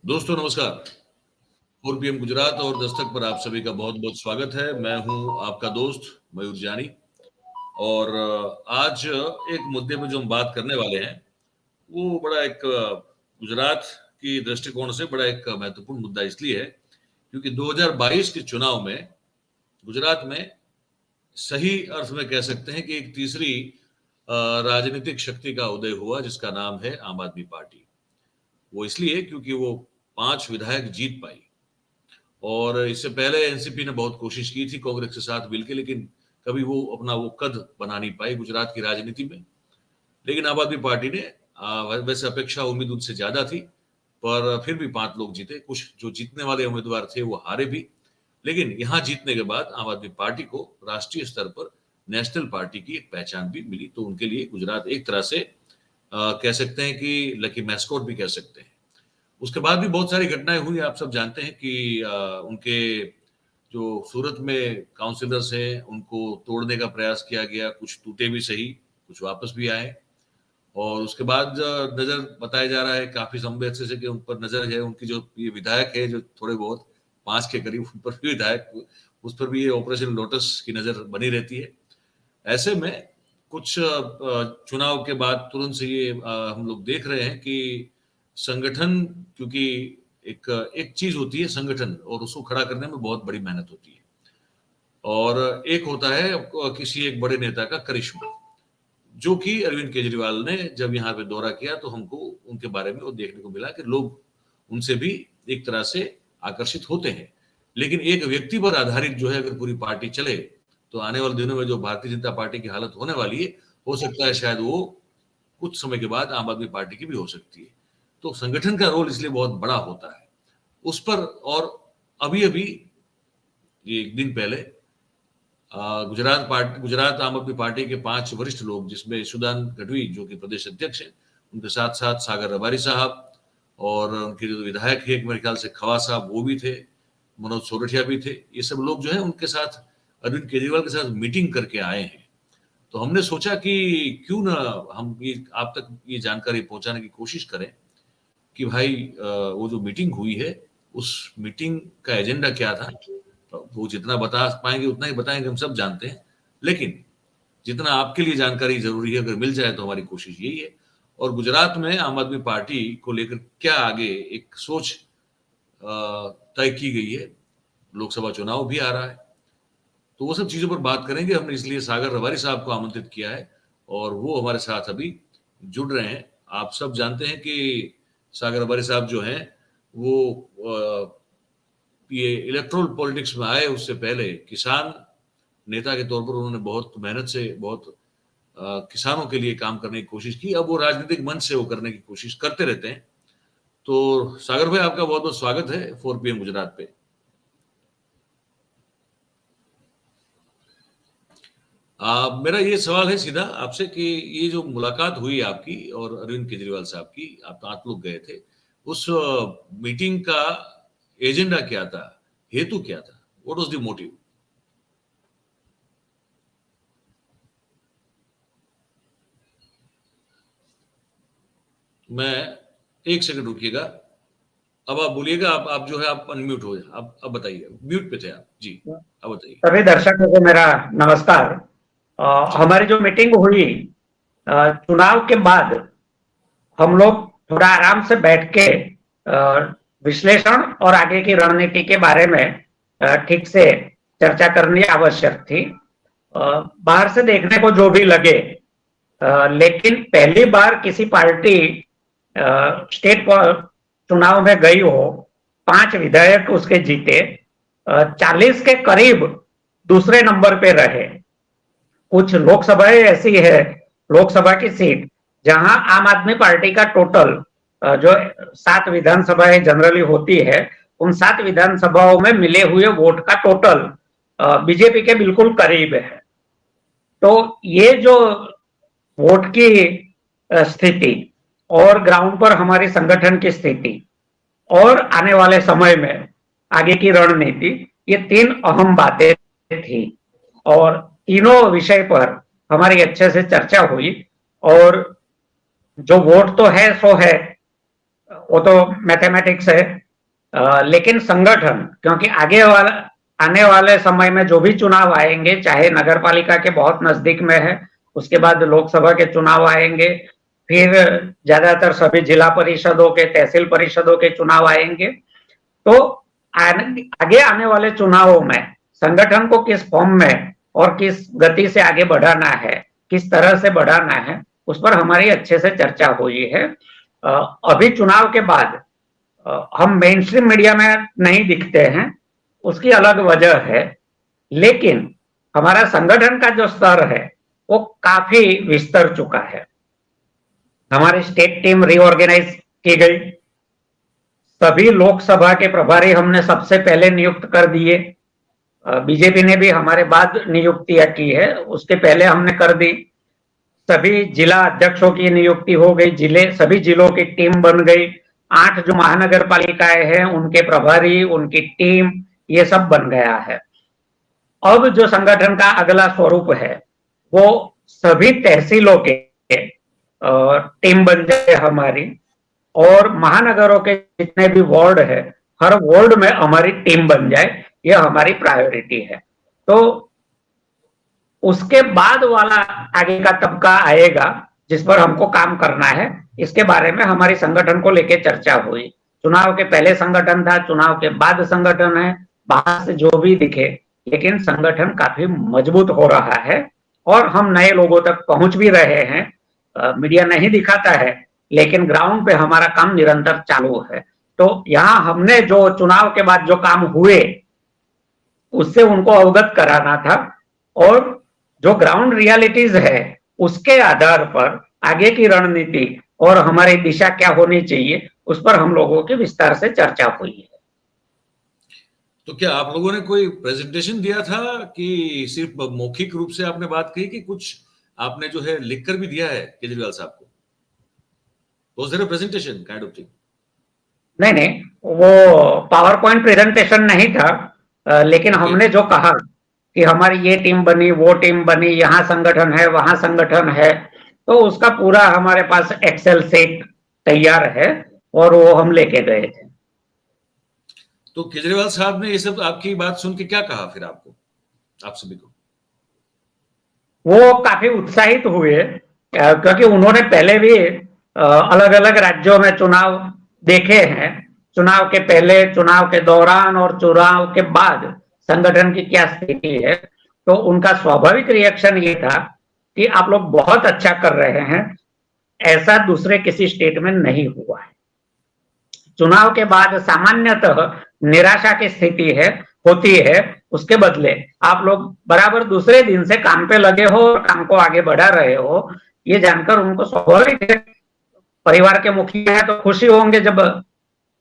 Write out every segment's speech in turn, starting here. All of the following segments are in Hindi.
दोस्तों नमस्कार। 4 PM गुजरात और दस्तक पर आप सभी का बहुत-बहुत स्वागत है। मैं हूं आपका दोस्त मयूर जानी और आज एक मुद्दे पे जो हम बात करने वाले हैं, वो बड़ा एक गुजरात की दृष्टिकोण से बड़ा एक महत्वपूर्ण मुद्दा इसलिए है, क्योंकि 2022 के चुनाव में गुजरात में सही अर्थ में कह सकते हैं कि एक तीसरी राजनीतिक शक्ति का उदय हुआ जिसका नाम है आम आदमी पार्टी। वो इसलिए क्योंकि वो 5 विधायक जीत पाई। और इससे पहले एनसीपी ने बहुत कोशिश की थी कांग्रेस के साथ मिलकर, लेकिन कभी वो अपना वो कद बना नहीं पाई गुजरात की राजनीति में। लेकिन आम आदमी पार्टी ने वैसे अपेक्षा उम्मीद उनसे ज्यादा थी, पर फिर भी 5 लोग जीते। कुछ जो जीतने वाले उम्मीदवार थे वो हारे भी, लेकिन यहाँ जीतने के बाद आम आदमी पार्टी को राष्ट्रीय स्तर पर नेशनल पार्टी की एक पहचान भी मिली। तो उनके लिए गुजरात एक तरह से कह सकते हैं कि लकी मैस्कॉट भी कह सकते हैं। उसके बाद भी बहुत सारी घटनाएं हुई। आप सब जानते हैं कि उनके जो सूरत में काउंसिलर्स हैं उनको तोड़ने का प्रयास किया गया, कुछ टूटे भी सही, कुछ वापस भी आए। और उसके बाद नजर बताया जा रहा है काफी लंबे अरसे से कि उन पर नजर है, उनकी जो ये विधायक है जो थोड़े बहुत 5 के करीब, उन पर भी विधायक, उस पर भी ये ऑपरेशन लोटस की नजर बनी रहती है। ऐसे में कुछ चुनाव के बाद तुरंत से ये हम लोग देख रहे हैं कि संगठन, क्योंकि एक एक चीज होती है संगठन, और उसको खड़ा करने में बहुत बड़ी मेहनत होती है, और एक होता है किसी एक बड़े नेता का करिश्मा, जो कि अरविंद केजरीवाल ने जब यहाँ पे दौरा किया तो हमको उनके बारे में वो देखने को मिला कि लोग उनसे भी एक तरह से आकर्षित होते हैं। लेकिन एक व्यक्ति पर आधारित जो है अगर पूरी पार्टी चले तो आने वाले दिनों में जो भारतीय जनता पार्टी की हालत होने वाली है, हो सकता है शायद वो कुछ समय के बाद आम आदमी पार्टी की भी हो सकती है। तो संगठन का रोल इसलिए बहुत बड़ा होता है उस पर। और अभी अभी ये एक दिन पहले गुजरात आम आदमी पार्टी के 5 वरिष्ठ लोग, जिसमें सुदान गढ़वी जो कि प्रदेश अध्यक्ष हैं, उनके साथ साथ सागर रबारी साहब, और उनके जो विधायक है मेरे ख्याल से खवा साहब वो भी थे, मनोज सोरठिया भी थे। ये सब लोग जो है उनके साथ अरविंद केजरीवाल के साथ मीटिंग करके आए हैं। तो हमने सोचा कि क्यों ना हम ये आप तक ये जानकारी पहुंचाने की कोशिश करें कि भाई वो जो मीटिंग हुई है उस मीटिंग का एजेंडा क्या था। वो जितना बता पाएंगे उतना ही बताएंगे, हम सब जानते हैं, लेकिन जितना आपके लिए जानकारी जरूरी है अगर मिल जाए तो हमारी कोशिश यही है। और गुजरात में आम आदमी पार्टी को लेकर क्या आगे एक सोच तय की गई है, लोकसभा चुनाव भी आ रहा है, तो वो सब चीजों पर बात करेंगे। हमने इसलिए सागर रबारी साहब को आमंत्रित किया है और वो हमारे साथ अभी जुड़ रहे हैं। आप सब जानते हैं कि सागर रबारी साहब जो हैं वो ये इलेक्ट्रोल पॉलिटिक्स में आए उससे पहले किसान नेता के तौर पर उन्होंने बहुत मेहनत से बहुत किसानों के लिए काम करने की कोशिश की। अब वो राजनीतिक मंच से वो करने की कोशिश करते रहते हैं। तो सागर भाई आपका बहुत बहुत स्वागत है 4 PM गुजरात पे। मेरा ये सवाल है सीधा आपसे कि ये जो मुलाकात हुई आपकी और अरविंद केजरीवाल साहब की, आप लोग गए थे, उस मीटिंग का एजेंडा क्या था, हेतु क्या था, व्हाट वाज द मोटिव? मैं एक सेकंड रुकिएगा, अब आप बोलिएगा। आप जो है आप अनम्यूट हो, अब बताइए, म्यूट पे थे आप जी, अब बताइए। सभी दर्शकों को मेरा नमस्कार। हमारी जो मीटिंग हुई चुनाव के बाद, हम लोग थोड़ा आराम से बैठ के विश्लेषण और आगे की रणनीति के बारे में ठीक से चर्चा करनी आवश्यक थी। बाहर से देखने को जो भी लगे, लेकिन पहली बार किसी पार्टी स्टेट चुनाव में गई हो, 5 विधायक उसके जीते, 40 के करीब दूसरे नंबर पे रहे। कुछ लोकसभाएं ऐसी है, लोकसभा की सीट जहां आम आदमी पार्टी का टोटल जो 7 विधानसभाएं जनरली होती है, उन 7 विधानसभाओं में मिले हुए वोट का टोटल बीजेपी के बिल्कुल करीब है। तो ये जो वोट की स्थिति और ग्राउंड पर हमारी संगठन की स्थिति और आने वाले समय में आगे की रणनीति, ये 3 अहम बातें थी और तीनों विषय पर हमारी अच्छे से चर्चा हुई। और जो वोट तो है सो है, वो तो मैथमेटिक्स है। लेकिन संगठन, क्योंकि आने वाले समय में जो भी चुनाव आएंगे, चाहे नगर पालिका के बहुत नजदीक में है, उसके बाद लोकसभा के चुनाव आएंगे, फिर ज्यादातर सभी जिला परिषदों के, तहसील परिषदों के चुनाव आएंगे। तो आगे आने वाले चुनावों में संगठन को किस फॉर्म में और किस गति से आगे बढ़ाना है, किस तरह से बढ़ाना है, उस पर हमारी अच्छे से चर्चा हुई है। अभी चुनाव के बाद हम मेन स्ट्रीम मीडिया में नहीं दिखते हैं, उसकी अलग वजह है, लेकिन हमारा संगठन का जो स्तर है वो काफी विस्तर चुका है। हमारी स्टेट टीम रीऑर्गेनाइज की गई, सभी लोकसभा के प्रभारी हमने सबसे पहले नियुक्त कर दिए। बीजेपी ने भी हमारे बाद नियुक्तियां की है, उसके पहले हमने कर दी। सभी जिला अध्यक्षों की नियुक्ति हो गई, सभी जिलों की टीम बन गई। 8 जो महानगर पालिकाएं हैं उनके प्रभारी, उनकी टीम, ये सब बन गया है। अब जो संगठन का अगला स्वरूप है वो सभी तहसीलों के टीम बन जाए हमारी, और महानगरों के जितने भी वार्ड है, हर वार्ड में हमारी टीम बन जाए, ये हमारी प्रायोरिटी है। तो उसके बाद वाला आगे का तबका आएगा जिस पर हमको काम करना है, इसके बारे में हमारी संगठन को लेकर चर्चा हुई। चुनाव के पहले संगठन था, चुनाव के बाद संगठन है, बाहर से जो भी दिखे, लेकिन संगठन काफी मजबूत हो रहा है और हम नए लोगों तक पहुंच भी रहे हैं। मीडिया नहीं दिखाता है, लेकिन ग्राउंड पे हमारा काम निरंतर चालू है। तो यहाँ हमने जो चुनाव के बाद जो काम हुए उससे उनको अवगत कराना था, और जो ग्राउंड रियलिटीज है उसके आधार पर आगे की रणनीति और हमारी दिशा क्या होनी चाहिए, उस पर हम लोगों की विस्तार से चर्चा हुई है। तो क्या आप लोगों ने कोई प्रेजेंटेशन दिया था कि सिर्फ मौखिक रूप से आपने बात कही, कि कुछ आपने जो है लिखकर भी दिया है केजरीवाल साहब को? Was there a presentation kind of thing? नहीं नहीं, वो पावर पॉइंट प्रेजेंटेशन नहीं था, लेकिन हमने जो कहा कि हमारी ये टीम बनी, वो टीम बनी, यहाँ संगठन है, वहां संगठन है, तो उसका पूरा हमारे पास एक्सेल शीट तैयार है और वो हम लेके गए थे। तो केजरीवाल साहब ने ये सब आपकी बात सुन के क्या कहा फिर आपको, आप सभी को? वो काफी उत्साहित हुए, क्योंकि उन्होंने पहले भी अलग अलग राज्यों में चुनाव देखे हैं। चुनाव के पहले, चुनाव के दौरान और चुनाव के बाद संगठन की क्या स्थिति है, तो उनका स्वाभाविक रिएक्शन ये था कि आप लोग बहुत अच्छा कर रहे हैं, ऐसा दूसरे किसी स्टेट में नहीं हुआ है। चुनाव के बाद सामान्यतः निराशा की स्थिति होती है, उसके बदले आप लोग बराबर दूसरे दिन से काम पे लगे हो और काम को आगे बढ़ा रहे हो, ये जानकर उनको स्वाभाविक है। परिवार के मुखिया है तो खुशी होंगे जब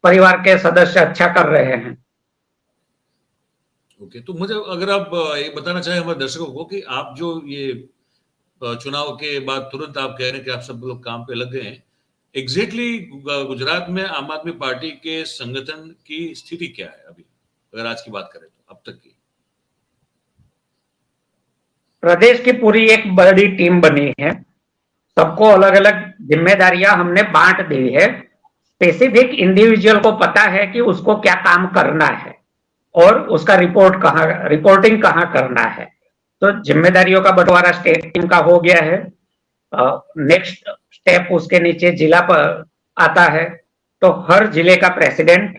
परिवार के सदस्य अच्छा कर रहे हैं। ओके, तो मुझे अगर आप ये बताना चाहें हमारे दर्शकों को कि आप जो ये चुनाव के बाद तुरंत आप कह रहे हैं कि आप सब लोग काम पे लग गए हैं, एग्जैक्टली गुजरात में आम आदमी पार्टी के संगठन की स्थिति क्या है अभी, अगर आज की बात करें तो अब तक की? प्रदेश की पूरी एक बड़ी टीम बनी है, सबको अलग अलग जिम्मेदारियां हमने बांट दी है। स्पेसिफिक इंडिविजुअल को पता है कि उसको क्या काम करना है और उसका रिपोर्टिंग कहाँ करना है। तो जिम्मेदारियों का बंटवारा स्टेट टीम का हो गया है। नेक्स्ट स्टेप उसके नीचे जिला पर आता है, तो हर जिले का प्रेसिडेंट,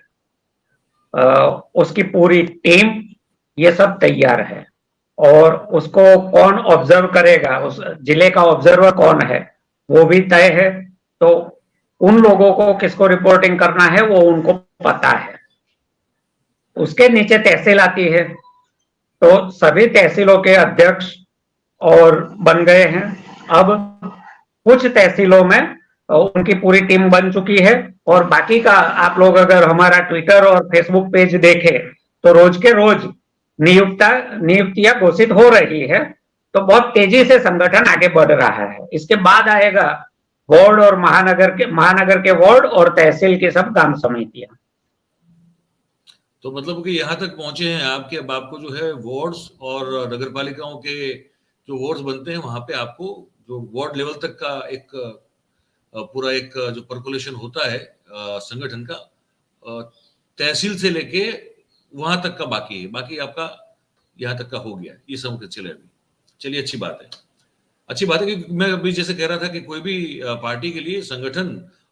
उसकी पूरी टीम, ये सब तैयार है। और उसको कौन ऑब्जर्व करेगा, उस जिले का ऑब्जर्वर कौन है, वो भी तय है। तो उन लोगों को किसको रिपोर्टिंग करना है वो उनको पता है। उसके नीचे तहसील आती है, तो सभी तहसीलों के अध्यक्ष और बन गए हैं। अब कुछ तहसीलों में उनकी पूरी टीम बन चुकी है, और बाकी का आप लोग अगर हमारा ट्विटर और फेसबुक पेज देखें तो रोज के रोज नियुक्तियां घोषित हो रही है। तो बहुत तेजी से संगठन आगे बढ़ रहा है। इसके बाद आएगा वार्ड और महानगर के वार्ड और तहसील की सब ग्राम समितियां। तो मतलब कि यहाँ तक पहुंचे हैं आप कि अब आपको जो है वार्ड्स और नगर पालिकाओं के जो वार्ड्स बनते हैं वहां पे आपको जो वार्ड लेवल तक का एक पूरा एक जो पर्कुलेशन होता है संगठन का तहसील से लेके वहां तक का बाकी है, बाकी आपका यहाँ तक का हो गया, ये समझ के चले अभी। चलिए, अच्छी बात है, अच्छी बात है। कि मैं अभी जैसे कह रहा था कि कोई भी पार्टी के लिए संगठन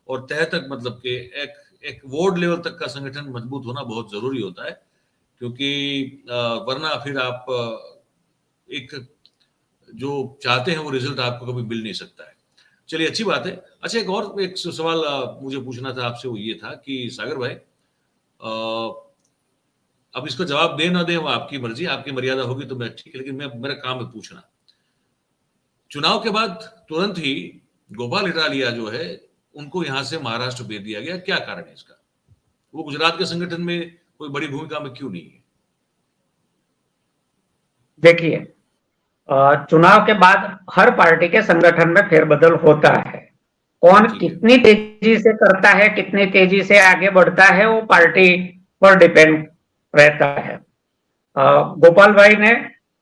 और तह तक, मतलब कि एक एक वार्ड लेवल तक का संगठन मजबूत होना बहुत जरूरी होता है, क्योंकि वरना फिर आप एक जो चाहते हैं वो रिजल्ट आपको कभी मिल नहीं सकता है। चलिए, अच्छी बात है। अच्छा, एक और एक सवाल मुझे पूछना था आपसे, वो ये था कि सागर भाई, अब इसका जवाब दे ना दे वो आपकी मर्जी, आपकी मर्यादा होगी तो मैं ठीक है, लेकिन मैं मेरा काम है पूछना। चुनाव के बाद तुरंत ही गोपाल इटालिया जो है उनको यहां से महाराष्ट्र भेज दिया गया, क्या कारण है इसका? वो गुजरात के संगठन में कोई बड़ी भूमिका में क्यों नहीं है? देखिए, चुनाव के बाद हर पार्टी के संगठन में फेरबदल होता है। कौन कितनी तेजी से करता है, कितनी तेजी से आगे बढ़ता है, वो पार्टी पर डिपेंड रहता है। गोपाल भाई ने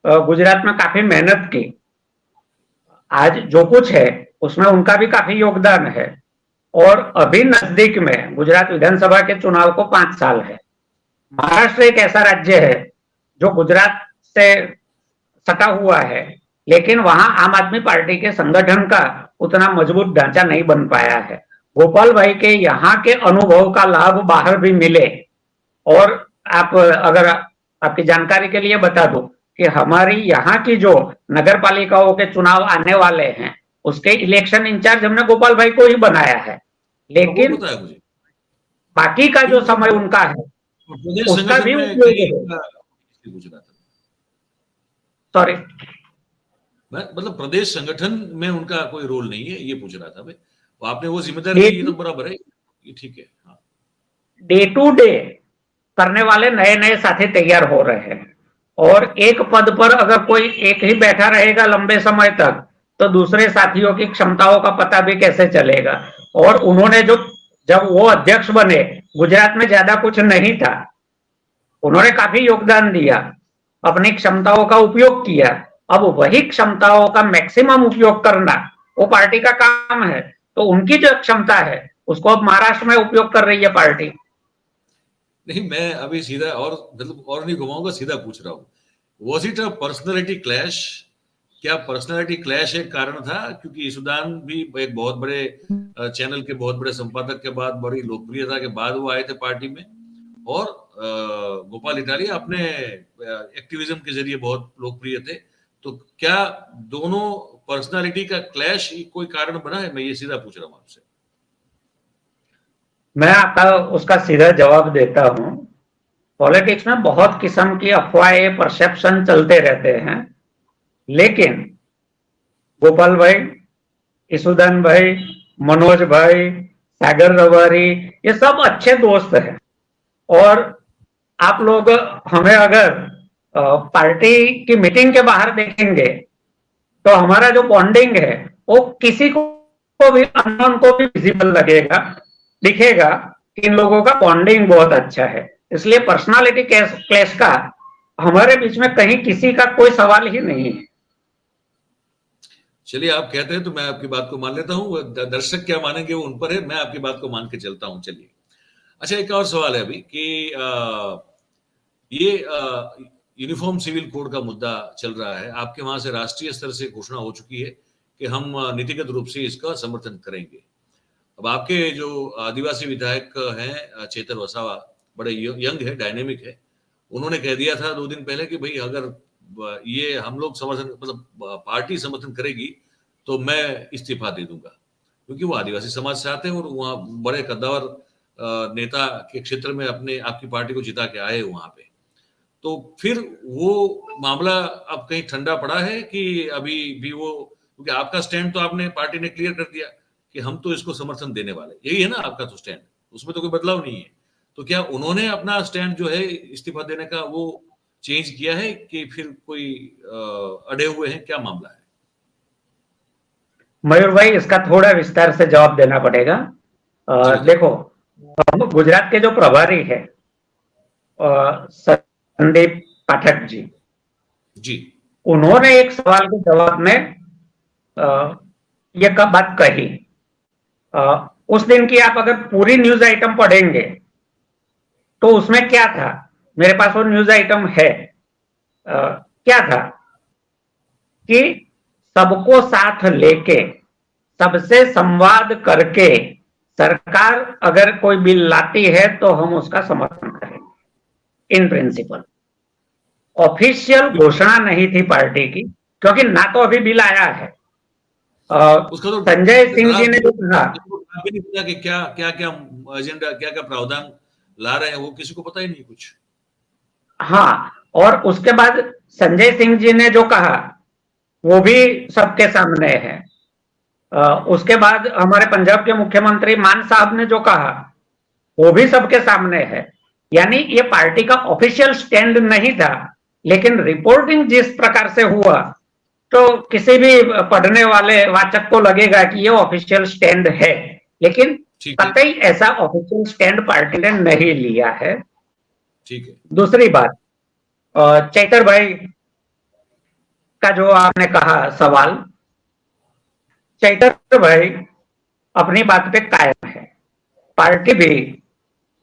गुजरात में काफी मेहनत की। आज जो कुछ है उसमें उनका भी काफी योगदान है। और अभी नजदीक में गुजरात विधानसभा के चुनाव को 5 साल है। महाराष्ट्र एक ऐसा राज्य है जो गुजरात से सटा हुआ है, लेकिन वहां आम आदमी पार्टी के संगठन का उतना मजबूत ढांचा नहीं बन पाया है। गोपाल भाई के यहाँ के अनुभव का लाभ बाहर भी मिले। और आप, अगर आपकी जानकारी के लिए बता दूं कि हमारी यहाँ की जो नगर पालिकाओं के चुनाव आने वाले हैं, उसके इलेक्शन इंचार्ज हमने गोपाल भाई को ही बनाया है, लेकिन बाकी का जो समय उनका है उसका भी उपयोग है। सॉरी, मतलब प्रदेश संगठन में उनका कोई रोल नहीं है, ये पूछ रहा था मैं। आपने वो जिम्मेदारी ली, ये तो बराबर है, ये ठीक है। हाँ, डे टू डे करने वाले नए नए साथी तैयार हो रहे हैं, और एक पद पर अगर कोई एक ही बैठा रहेगा लंबे समय तक तो दूसरे साथियों की क्षमताओं का पता भी कैसे चलेगा। और उन्होंने जब वो अध्यक्ष बने, गुजरात में ज्यादा कुछ नहीं था, उन्होंने काफी योगदान दिया, अपनी क्षमताओं का उपयोग किया। अब वही क्षमताओं का मैक्सिमम उपयोग करना वो पार्टी का काम है। तो उनकी जो क्षमता है उसको अब महाराष्ट्र में उपयोग कर रही है पार्टी। नहीं, मैं अभी सीधा और मतलब और नहीं घुमाऊंगा, सीधा पूछ रहा हूँ, was it a personality clash? क्या पर्सनैलिटी क्लैश एक कारण था? क्योंकि ईसुदान भी एक बहुत बड़े चैनल के बहुत बड़े संपादक के बाद, बड़ी लोकप्रियता के बाद वो आए थे पार्टी में, और गोपाल इटालिया अपने एक्टिविज्म के जरिए बहुत लोकप्रिय थे। तो क्या दोनों पर्सनालिटी का क्लैश कोई कारण बना है? मैं ये सीधा पूछ रहा हूँ आपसे। मैं आपका उसका सीधा जवाब देता हूं। पॉलिटिक्स में बहुत किस्म की अफवाहें, परसेप्शन चलते रहते हैं, लेकिन गोपाल भाई, ईसुदान भाई, मनोज भाई, सागर रवारी, ये सब अच्छे दोस्त हैं। और आप लोग हमें अगर पार्टी की मीटिंग के बाहर देखेंगे तो हमारा जो बॉन्डिंग है वो किसी को भी, अननोन को भी विजिबल लगेगा, दिखेगा कि इन लोगों का बॉन्डिंग बहुत अच्छा है। इसलिए पर्सनालिटी क्लैश का हमारे बीच में कहीं किसी का कोई सवाल ही नहीं है। चलिए, आप कहते हैं तो मैं आपकी बात को मान लेता हूँ, दर्शक क्या मानेंगे वो उन पर है, मैं आपकी बात को मान के चलता हूँ। चलिए, अच्छा, एक और सवाल है अभी कि ये यूनिफॉर्म सिविल कोड का मुद्दा चल रहा है, आपके वहां से राष्ट्रीय स्तर से घोषणा हो चुकी है कि हम नीतिगत रूप से इसका समर्थन करेंगे। अब आपके जो आदिवासी विधायक हैं चेतन वसावा, बड़े यंग है, डायनेमिक है, उन्होंने कह दिया था 2 दिन पहले कि भाई अगर ये हम लोग समर्थन, मतलब पार्टी समर्थन करेगी तो मैं इस्तीफा दे दूंगा, क्योंकि वो आदिवासी समाज से आते हैं और वहाँ बड़े कद्दावर नेता के क्षेत्र में अपने आपकी पार्टी को जिता के आए वहां पे। तो फिर वो मामला अब कहीं ठंडा पड़ा है कि अभी भी वो, क्योंकि आपका स्टैंड तो आपने, पार्टी ने क्लियर कर दिया कि हम तो इसको समर्थन देने वाले, यही है ना आपका तो स्टैंड, उसमें तो कोई बदलाव नहीं है। तो क्या उन्होंने अपना स्टैंड जो है इस्तीफा देने का वो चेंज किया है कि फिर कोई अड़े हुए हैं, क्या मामला है? मयूर भाई, इसका थोड़ा विस्तार से जवाब देना पड़ेगा। देखो, गुजरात के जो प्रभारी है संदीप पाठक जी, उन्होंने एक सवाल के जवाब में ये बात कही। उस दिन की आप अगर पूरी न्यूज आइटम पढ़ेंगे तो उसमें क्या था, मेरे पास वो न्यूज आइटम है। क्या था कि सबको साथ लेके, सबसे संवाद करके सरकार अगर कोई बिल लाती है तो हम उसका समर्थन करेंगे इन प्रिंसिपल। ऑफिशियल घोषणा नहीं थी पार्टी की, क्योंकि ना तो अभी बिल आया है। उसका तो संजय सिंह जी ने जो कहा, भी नहीं पता कि क्या क्या क्या एजेंडा, क्या क्या प्रावधान ला रहे हैं, वो किसी को पता ही नहीं कुछ। हाँ, और उसके बाद संजय सिंह जी ने जो कहा वो भी सबके सामने है। उसके बाद हमारे पंजाब के मुख्यमंत्री मान साहब ने जो कहा वो भी सबके सामने है। यानी ये पार्टी का ऑफिशियल स्टैंड नहीं था, लेकिन रिपोर्टिंग जिस प्रकार से हुआ तो किसी भी पढ़ने वाले वाचक को लगेगा कि ये ऑफिशियल स्टैंड है, लेकिन कतई ऐसा ऑफिशियल स्टैंड पार्टी ने नहीं लिया है। ठीक है। दूसरी बात, चैतर भाई का जो आपने कहा सवाल, चैतर भाई अपनी बात पे कायम है, पार्टी भी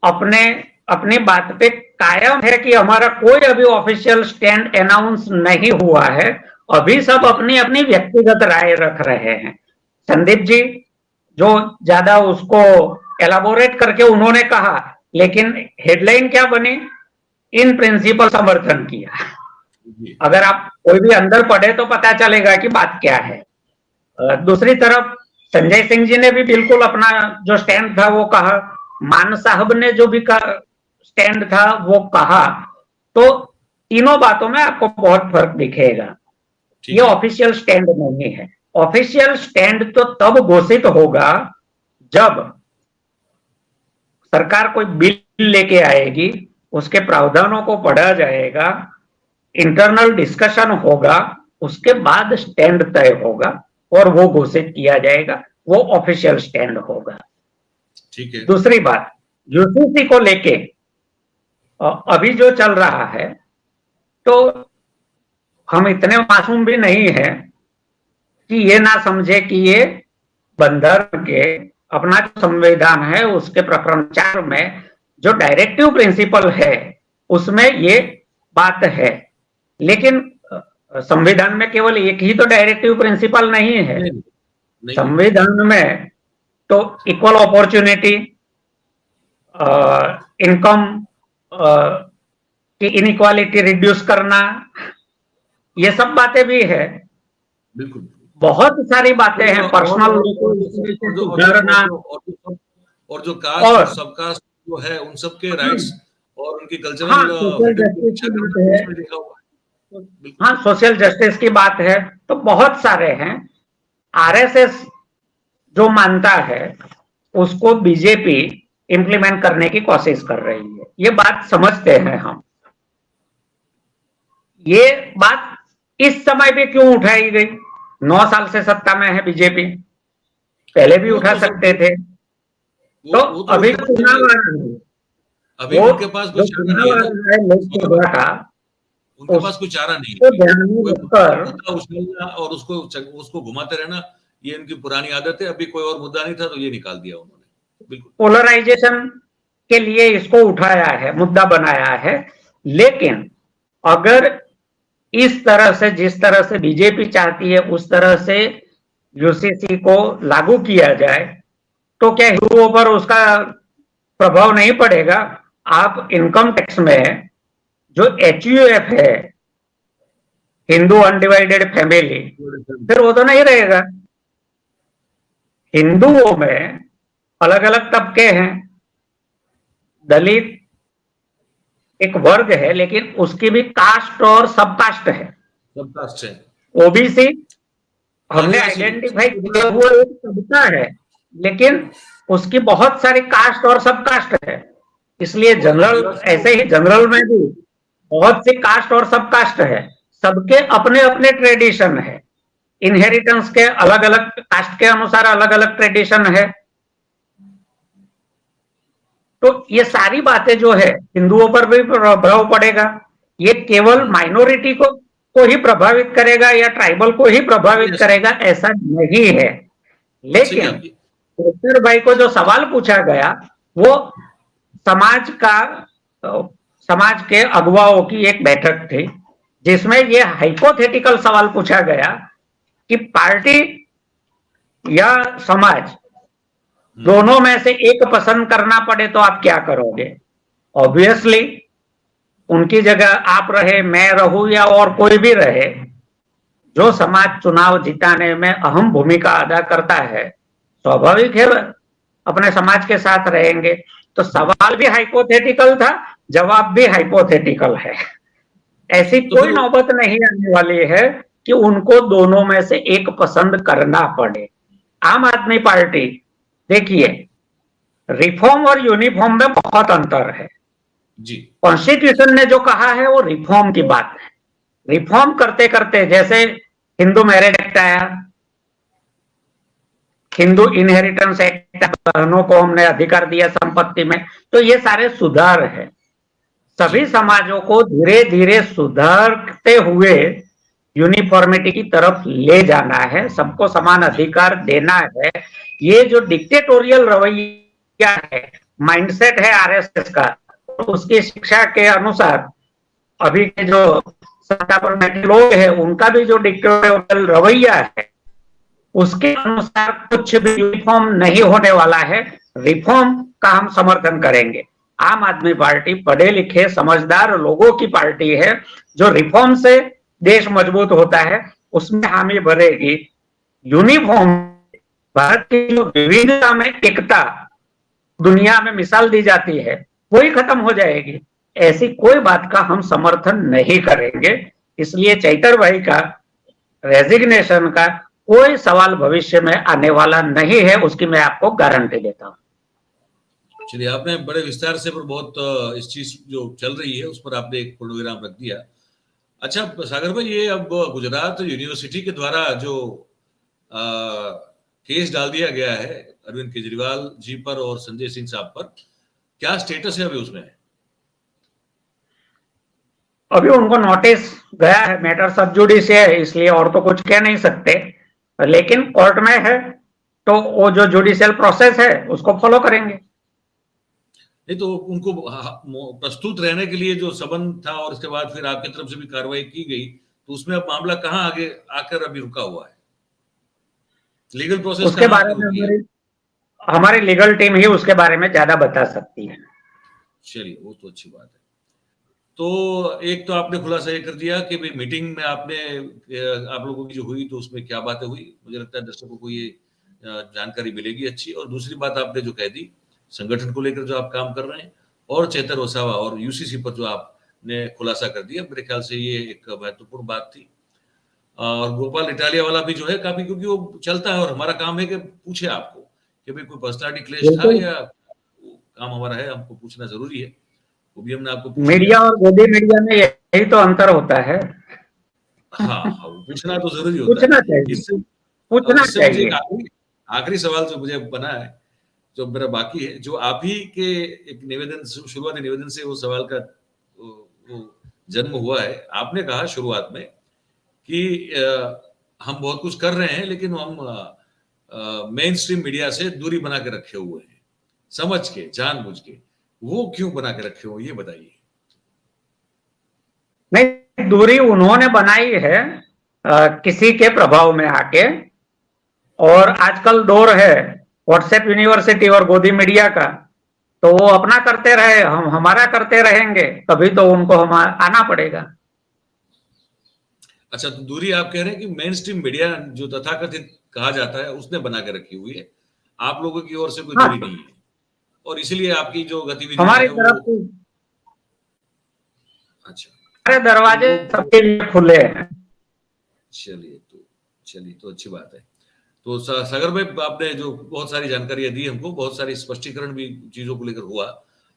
अपनी बात पे कायम है कि हमारा कोई अभी ऑफिशियल स्टैंड अनाउंस नहीं हुआ है। अभी सब अपनी अपनी व्यक्तिगत राय रख रहे हैं। संदीप जी जो ज्यादा उसको एलाबोरेट करके उन्होंने कहा, लेकिन हेडलाइन क्या बनी, इन प्रिंसिपल समर्थन किया। अगर आप कोई भी अंदर पढ़े तो पता चलेगा कि बात क्या है। दूसरी तरफ संजय सिंह जी ने भी बिल्कुल अपना जो स्टैंड था वो कहा, मान साहब ने जो भी स्टैंड था वो कहा। तो तीनों बातों में आपको बहुत फर्क दिखेगा। ये ऑफिशियल स्टैंड नहीं है। ऑफिशियल स्टैंड तो तब घोषित होगा जब सरकार कोई बिल लेके आएगी, उसके प्रावधानों को पढ़ा जाएगा, इंटरनल डिस्कशन होगा, उसके बाद स्टैंड तय होगा और वो घोषित किया जाएगा, वो ऑफिशियल स्टैंड होगा। ठीक है। दूसरी बात, यूसीसी को लेके अभी जो चल रहा है, तो हम इतने मासूम भी नहीं है कि ये ना समझे कि ये बंदर के अपना जो संविधान है उसके प्रकरण 4 में जो डायरेक्टिव प्रिंसिपल है उसमें ये बात है। लेकिन संविधान में केवल एक ही तो डायरेक्टिव प्रिंसिपल नहीं है। संविधान में तो इक्वल अपॉर्चुनिटी, इनकम की इनइक्वालिटी रिड्यूस करना, ये सब बातें भी है। बिल्कुल, बहुत सारी बातें हैं, पर्सनल सुधारना, और जो कास्ट और सब कास्ट जो है उन सब के राइट्स और उनकी कल्चरल सोशल जस्टिस की बात है। हाँ, सोशल जस्टिस की बात है। तो बहुत सारे हैं। आरएसएस जो मानता है उसको बीजेपी इंप्लीमेंट करने की कोशिश कर रही है, ये बात समझते हैं हम। ये बात इस समय पे क्यों उठाई गई? 9 साल से सत्ता में है बीजेपी, पहले भी उठा सकते थे। तो अभी चुनाव आ रहा है, अभी उनके पास कुछ चुनाव आ रहा है लोकसभा का, उनके पास कोई चारा नहीं तो ध्यान में रखकर उछलना और उसको घुमाते रहना, ये इनकी पुरानी आदत है। अभी कोई और मुद्दा नहीं था तो ये निकाल दिया उन्होंने। बिल्कुल, पोलराइजेशन के लिए इसको उठाया है, मुद्दा बनाया है। लेकिन अगर इस तरह से, जिस तरह से बीजेपी चाहती है उस तरह से यूसीसी को लागू किया जाए तो क्या हिंदुओं पर उसका प्रभाव नहीं पड़ेगा? आप इनकम टैक्स में जो HUF है, हिंदू अनडिवाइडेड फैमिली, फिर वो तो नहीं रहेगा। हिंदुओं में अलग अलग तबके हैं। दलित एक वर्ग है, लेकिन उसकी भी कास्ट और सब कास्ट है। सब कास्ट है। ओबीसी हमने आइडेंटिफाई किया हुआ एक तबका है, लेकिन उसकी बहुत सारी कास्ट और सब कास्ट है। इसलिए जनरल, ऐसे ही जनरल में भी बहुत सी कास्ट और सब कास्ट है। सबके अपने अपने ट्रेडिशन है। इनहेरिटेंस के अलग अलग, कास्ट के अनुसार अलग अलग ट्रेडिशन है। तो ये सारी बातें जो है हिंदुओं पर भी प्रभाव पड़ेगा। ये केवल माइनॉरिटी को ही प्रभावित करेगा या ट्राइबल को ही प्रभावित करेगा, ऐसा नहीं है। लेकिन डॉक्टर भाई को जो सवाल पूछा गया वो समाज का समाज के अगुवाओं की एक बैठक थी, जिसमें ये हाइपोथेटिकल सवाल पूछा गया कि पार्टी या समाज दोनों में से एक पसंद करना पड़े तो आप क्या करोगे। ऑब्वियसली उनकी जगह आप रहे, मैं रहूं या और कोई भी रहे, जो समाज चुनाव जिताने में अहम भूमिका अदा करता है, स्वाभाविक है अपने समाज के साथ रहेंगे। तो सवाल भी हाइपोथेटिकल था, जवाब भी हाइपोथेटिकल है। ऐसी तो कोई फिर नौबत नहीं आने वाली है कि उनको दोनों में से एक पसंद करना पड़े। आम आदमी पार्टी, देखिए, रिफॉर्म और यूनिफॉर्म में बहुत अंतर है। जी कॉन्स्टिट्यूशन ने जो कहा है वो रिफॉर्म की बात है। रिफॉर्म करते करते जैसे हिंदू मैरिज एक्ट आया, हिंदू इनहेरिटेंस एक्ट, बहनों को हमने अधिकार दिया संपत्ति में, तो ये सारे सुधार है। सभी समाजों को धीरे धीरे सुधारते हुए यूनिफॉर्मिटी की तरफ ले जाना है, सबको समान अधिकार देना है। ये जो डिक्टेटोरियल रवैया है, माइंडसेट है आरएसएस का, उसकी शिक्षा के अनुसार अभी के जो सत्ता पर बैठे लोग हैं उनका भी जो डिक्टेटोरियल रवैया है, उसके अनुसार कुछ भी यूनिफॉर्म नहीं होने वाला है। रिफॉर्म का हम समर्थन करेंगे। आम आदमी पार्टी पढ़े लिखे समझदार लोगों की पार्टी है। जो रिफॉर्म से देश मजबूत होता है उसमें हामी भरेगी। यूनिफॉर्म, भारत की जो विविधता में एकता दुनिया में मिसाल दी जाती है, वही खत्म हो जाएगी। ऐसी कोई बात का हम समर्थन नहीं करेंगे। इसलिए चैतर भाई का रेजिग्नेशन का कोई सवाल भविष्य में आने वाला नहीं है, उसकी मैं आपको गारंटी देता हूं। चलिए, आपने बड़े विस्तार से पर बहुत इस चीज जो चल रही है उस पर आपने एक पूर्णविराम रख दिया। अच्छा सागर भाई, ये अब गुजरात यूनिवर्सिटी के द्वारा जो केस डाल दिया गया है अरविंद केजरीवाल जी पर और संजय सिंह साहब पर, क्या स्टेटस है अभी उसमें? अभी उनको नोटिस गया है, मैटर सब जुडिस है, इसलिए और तो कुछ कह नहीं सकते, लेकिन कोर्ट में है तो वो जो जुडिशियल प्रोसेस है उसको फॉलो करेंगे। नहीं तो उनको प्रस्तुत रहने के लिए जो सबन था और उसके बाद फिर आपकी तरफ से भी कार्रवाई की गई, तो उसमें अब मामला कहाँ आगे आकर अभी रुका हुआ है? लीगल प्रोसेस उसके कहाँ बारे आकर में रुकी है? हमारी लीगल टीम ही उसके बारे में ज्यादा बता सकती है। चलिए, वो तो अच्छी बात है। तो एक तो आपने खुलासा ये कर दिया कि भाई मीटिंग में आपने आप लोगों की जो हुई तो उसमें क्या बातें हुई, मुझे लगता है दर्शकों को ये जानकारी मिलेगी अच्छी। और दूसरी बात आपने जो कह दी संगठन को लेकर जो आप काम कर रहे हैं, और चेतर वसावा और यूसीसी पर जो आपने खुलासा कर दिया, मेरे ख्याल से ये एक महत्वपूर्ण बात थी। और गोपाल इटालिया वाला भी जो है काफी, क्योंकि वो चलता है और हमारा काम है कि पूछे आपको कि भाई कोई पर्सनालिटी क्लेश था या काम हमारा है, हमको पूछना जरूरी है, वो भी हमने आपको पूछ लिया। मीडिया और गोदी मीडिया में यही तो अंतर होता है। हाँ, पूछना तो जरूरी होता पूछना है। चाहिए, इससे पूछना इससे मुझे चाहिए। आखिरी सवाल जो मुझे बना है, जो मेरा बाकी है, जो आप ही के एक निवेदन, शुरुआती निवेदन से वो सवाल का वो जन्म हुआ है। आपने कहा शुरुआत में कि हम बहुत कुछ कर रहे हैं लेकिन हम मेन स्ट्रीम मीडिया से दूरी बना के रखे हुए हैं, समझ के, जानबूझ के। वो क्यों बना के रखे हो, ये बताइए। नहीं, दूरी उन्होंने बनाई है किसी के प्रभाव में आके, और आजकल दौर है व्हाट्सएप यूनिवर्सिटी और गोदी मीडिया का, तो वो अपना करते रहे, हम हमारा करते रहेंगे, तभी तो उनको हम आना पड़ेगा। अच्छा, तो दूरी आप कह रहे हैं कि मेन स्ट्रीम मीडिया जो तथाकथित कहा जाता है उसने बना के रखी हुई है, आप लोगों की ओर से कोई दूरी नहीं है, और इसीलिए आपकी जो गतिविधियां हमारी हैं तरफ वो। से अच्छा, हमारे दरवाजे तो सबके लिए खुले हैं। चलिए तो अच्छी बात है। तो सागर भाई, आपने जो बहुत सारी जानकारियां दी हमको, बहुत सारी स्पष्टीकरण भी चीजों को लेकर हुआ,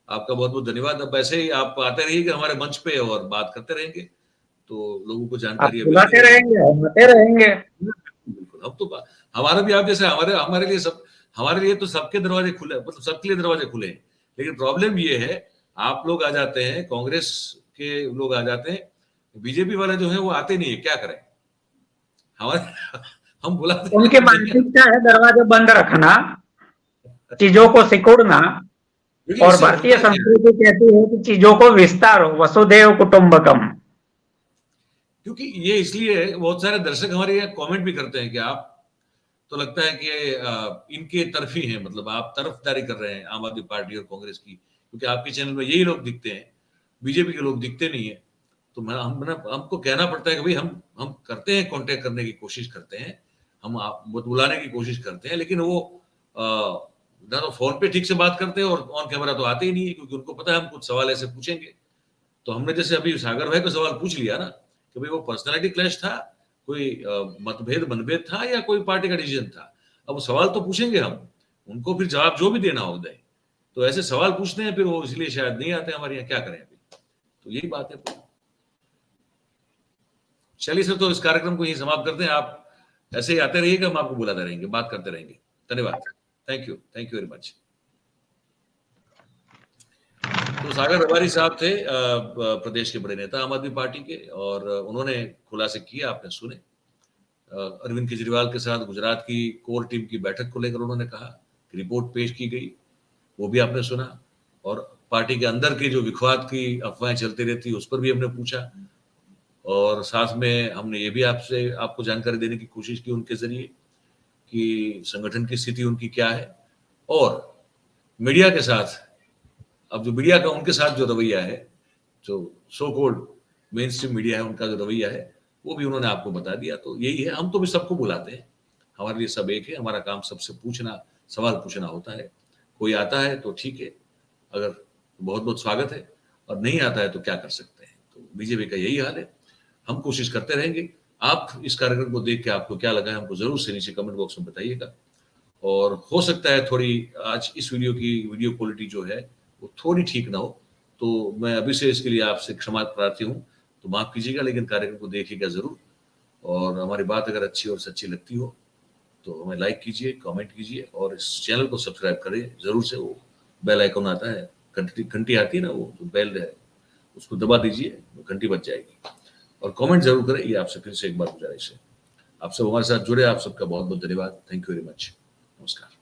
आपका बहुत बहुत धन्यवाद। अब ऐसे ही आप आते रहिएगा हमारे मंच पे और बात करते रहेंगे, तो लोगों को आप जानकारियां मिलती बुलाते रहेंगी। रहेंगे, हम आते रहेंगे। बिल्कुल, अब तो हमारा भी आप जैसे, हमारे हमारे लिए सब, हमारे लिए तो सबके दरवाजे खुले, मतलब सबके लिए दरवाजे खुले हैं। लेकिन प्रॉब्लम ये है, आप लोग आ जाते हैं, कांग्रेस के लोग आ जाते हैं, बीजेपी वाले जो है वो आते नहीं है, क्या करें? हमारे हम बुलाते हैं उनकी तो नहीं आते। मानसिकता है दरवाजे बंद रखना, चीजों को सिकुड़ना, देखिए और इससे भारतीय होता क्या है, संस्कृति कहती है कि चीजों को विस्तारो, वसुधैव कुटुंबकम। क्योंकि ये इसलिए बहुत सारे दर्शक हमारे यहाँ कमेंट भी करते हैं कि आप तो लगता है कि इनके तरफी हैं, मतलब आप तरफदारी कर रहे हैं आम आदमी पार्टी और कांग्रेस की, क्योंकि आपके चैनल में यही लोग दिखते हैं, बीजेपी के लोग दिखते नहीं है। तो हमको कहना पड़ता है कि भाई हम करते हैं, कांटेक्ट करने की कोशिश करते हैं, हम आप बुलाने की कोशिश करते हैं, लेकिन वो ना तो फोन पे ठीक से बात करते हैं और ऑन कैमरा तो आते ही नहीं है, क्योंकि उनको पता है हम कुछ सवाल ऐसे पूछेंगे। तो हमने जैसे अभी सागर भाई को सवाल पूछ लिया ना कि भाई वो पर्सनालिटी क्लैश था, कोई मतभेद मनभेद था, या कोई पार्टी का डिसीजन था। अब सवाल तो पूछेंगे हम, उनको फिर जवाब जो भी देना होगा दें। तो ऐसे सवाल पूछते हैं, फिर वो इसलिए शायद नहीं आते हमारे यहाँ, क्या करें अभी। तो यही बात है। चलिए सर, तो इस कार्यक्रम को यही समाप्त करते हैं। आप ऐसे ही आते रहिएगा, हम आपको बुलाते रहेंगे, बात करते रहेंगे। धन्यवाद, थैंक यू वेरी मच। तो सागर रबारी साहब थे प्रदेश के बड़े नेता आम आदमी पार्टी के, और उन्होंने खुलासे किए, आपने सुने। अरविंद केजरीवाल के साथ गुजरात की कोर टीम की बैठक को लेकर उन्होंने कहा कि रिपोर्ट पेश की गई, वो भी आपने सुना। और पार्टी के अंदर की जो विखवाद की अफवाहें चलती रहती, उस पर भी हमने पूछा। और साथ में हमने ये भी आपको जानकारी देने की कोशिश की उनके जरिए कि संगठन की स्थिति उनकी क्या है, और मीडिया के साथ, अब जो मीडिया का उनके साथ जो रवैया है, जो so called main stream media है, उनका जो रवैया है, वो भी उन्होंने आपको बता दिया। तो यही है, हम तो भी सबको बुलाते हैं, हमारे लिए सब एक है, हमारा काम सबसे सवाल पूछना होता है। कोई आता है तो ठीक है, अगर बहुत बहुत स्वागत है, और नहीं आता है तो क्या कर सकते हैं। तो बीजेपी का यही हाल है, हम कोशिश करते रहेंगे। आप इस कार्यक्रम को देख के आपको क्या लगा है, हमको जरूर से नीचे कमेंट बॉक्स में बताइएगा। और हो सकता है थोड़ी आज इस वीडियो क्वालिटी जो है वो थोड़ी ठीक ना हो, तो मैं अभी से इसके लिए आपसे क्षमा प्रार्थी हूँ, तो माफ कीजिएगा, लेकिन कार्यक्रम को देखिएगा जरूर। और हमारी बात अगर अच्छी और सच्ची लगती हो तो हमें लाइक कीजिए, कमेंट कीजिए, और इस चैनल को सब्सक्राइब करिए जरूर से। वो बेल आइकन आता है, घंटी आती है ना, वो जो बेल है उसको दबा दीजिए, घंटी बज जाएगी। और कमेंट जरूर करें, ये आपसे फिर से एक बार गुजारिश है। आप सब हमारे साथ जुड़े, आप सबका बहुत बहुत धन्यवाद। Thank you very much. नमस्कार।